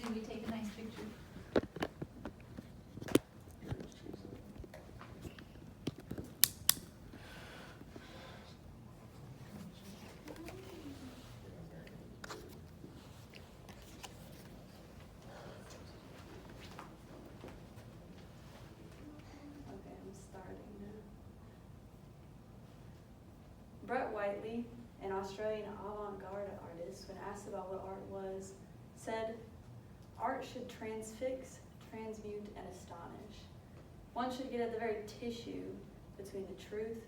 Can we take a nice picture? Okay, I'm starting now. Brett Whiteley, an Australian avant-garde artist, when asked about what art was, said, "Art should transfix, transmute, and astonish. One should get at the very tissue between the truth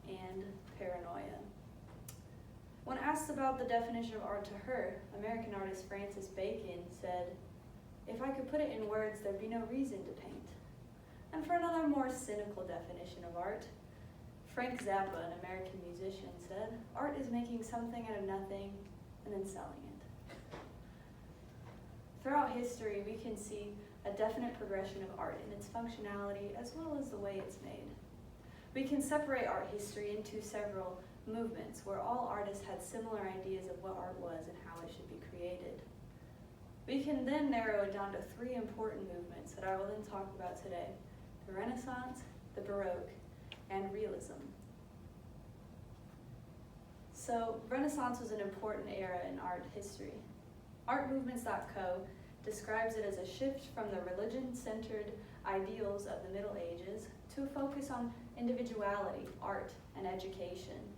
and paranoia." When asked about the definition of art to her, American artist Francis Bacon said, "If I could put it in words, there'd be no reason to paint." And for another more cynical definition of art, Frank Zappa, an American musician, said, "Art is making something out of nothing and then selling it." Throughout history, we can see a definite progression of art in its functionality as well as the way it's made. We can separate art history into several movements where all artists had similar ideas of what art was and how it should be created. We can then narrow it down to three important movements that I will then talk about today: the Renaissance, the Baroque, and Realism. So, Renaissance was an important era in art history. Artmovements.co describes it as a shift from the religion-centered ideals of the Middle Ages to a focus on individuality, art, and education.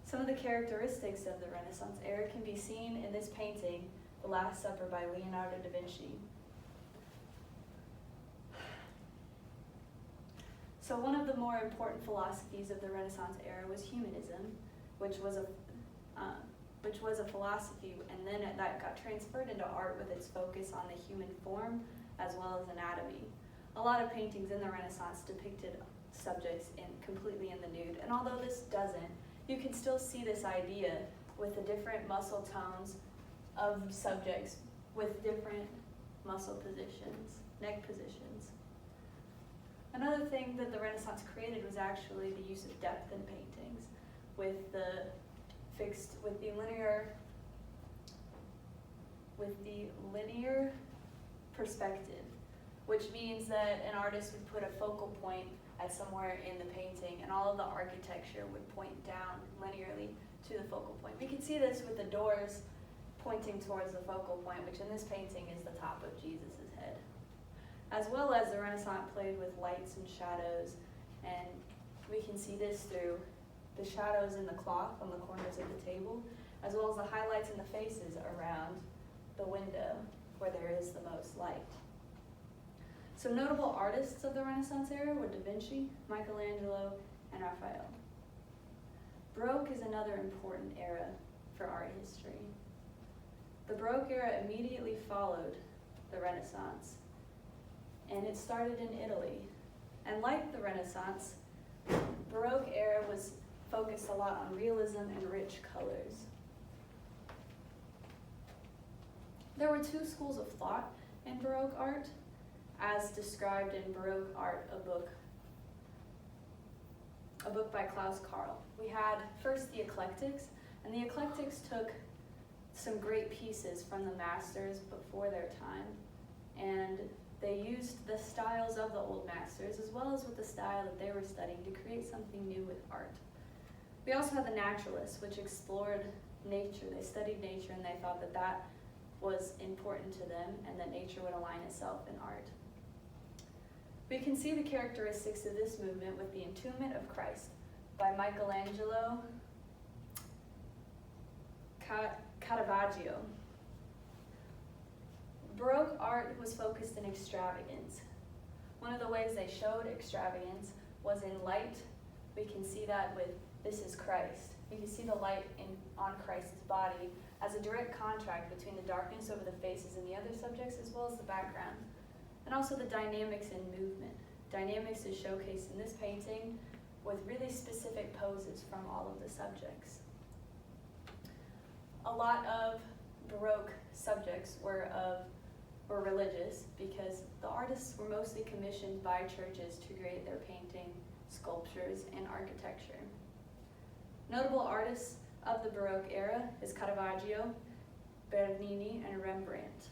Some of the characteristics of the Renaissance era can be seen in this painting, The Last Supper by Leonardo da Vinci. So one of the more important philosophies of the Renaissance era was humanism, which was a philosophy, and then that got transferred into art with its focus on the human form as well as anatomy. A lot of paintings in the Renaissance depicted subjects completely in the nude, and although this doesn't, you can still see this idea with the different muscle tones of subjects with different muscle positions, neck positions. Another thing that the Renaissance created was actually the use of depth in paintings with the linear perspective, which means that an artist would put a focal point at somewhere in the painting and all of the architecture would point down linearly to the focal point. We can see this with the doors pointing towards the focal point, which in this painting is the top of Jesus' head. As well as the Renaissance played with lights and shadows, and we can see this through the shadows in the cloth on the corners of the table, as well as the highlights in the faces around the window where there is the most light. So notable artists of the Renaissance era were Da Vinci, Michelangelo, and Raphael. Baroque is another important era for art history. The Baroque era immediately followed the Renaissance, and it started in Italy. And like the Renaissance, Baroque era was focused a lot on realism and rich colors. There were two schools of thought in Baroque art, as described in Baroque Art, a book by Klaus Karl. We had first the Eclectics, and the Eclectics took some great pieces from the masters before their time, and they used the styles of the old masters as well as with the style that they were studying to create something new with art. We also had the Naturalists, which explored nature. They studied nature and they thought that that was important to them and that nature would align itself in art. We can see the characteristics of this movement with the Entombment of Christ by Michelangelo Caravaggio. Baroque art was focused in extravagance. One of the ways they showed extravagance was in light. We can see that with "This is Christ." You can see the light on Christ's body as a direct contrast between the darkness over the faces and the other subjects as well as the background. And also the dynamics in movement. Dynamics is showcased in this painting with really specific poses from all of the subjects. A lot of Baroque subjects were religious because the artists were mostly commissioned by churches to create their painting, sculptures, and architecture. Notable artists of the Baroque era is Caravaggio, Bernini, and Rembrandt.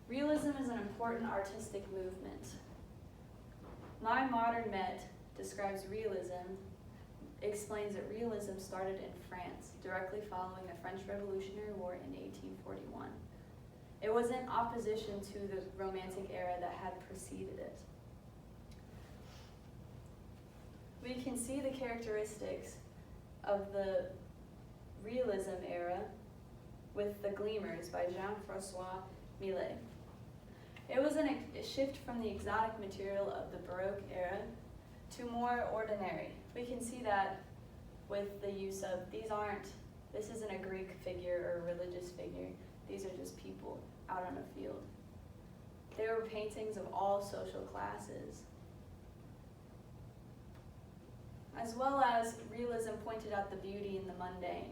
Realism is an important artistic movement. My Modern Met describes realism, explains that realism started in France, directly following the French Revolutionary War in 1841. It was in opposition to the Romantic era that had preceded it. We can see the characteristics of the realism era with The Gleamers by Jean-Francois Millet. It was a shift from the exotic material of the Baroque era to more ordinary. We can see that with the use of, this isn't a Greek figure or a religious figure, these are just people out on a field. They were paintings of all social classes. As well as realism pointed out the beauty in the mundane.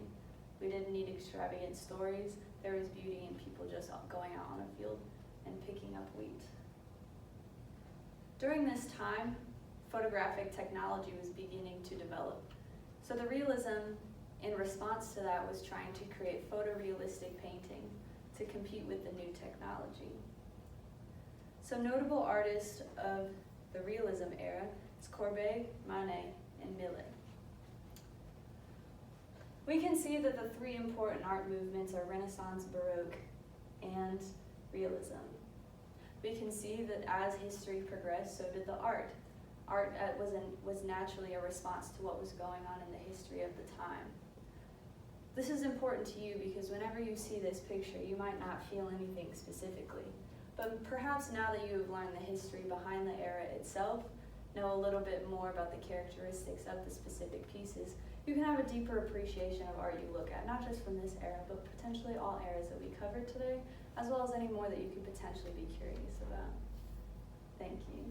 We didn't need extravagant stories, there was beauty in people just going out on a field and picking up wheat. During this time, photographic technology was beginning to develop. So the realism, in response to that, was trying to create photorealistic painting to compete with the new technology. So notable artists of the realism era is Courbet, Manet, and Millet. We can see that the three important art movements are Renaissance, Baroque, and Realism. We can see that as history progressed, so did the art. Art was naturally a response to what was going on in the history of the time. This is important to you because whenever you see this picture, you might not feel anything specifically. But perhaps now that you have learned the history behind the era itself, know a little bit more about the characteristics of the specific pieces, you can have a deeper appreciation of art you look at, not just from this era, but potentially all eras that we covered today, as well as any more that you could potentially be curious about. Thank you.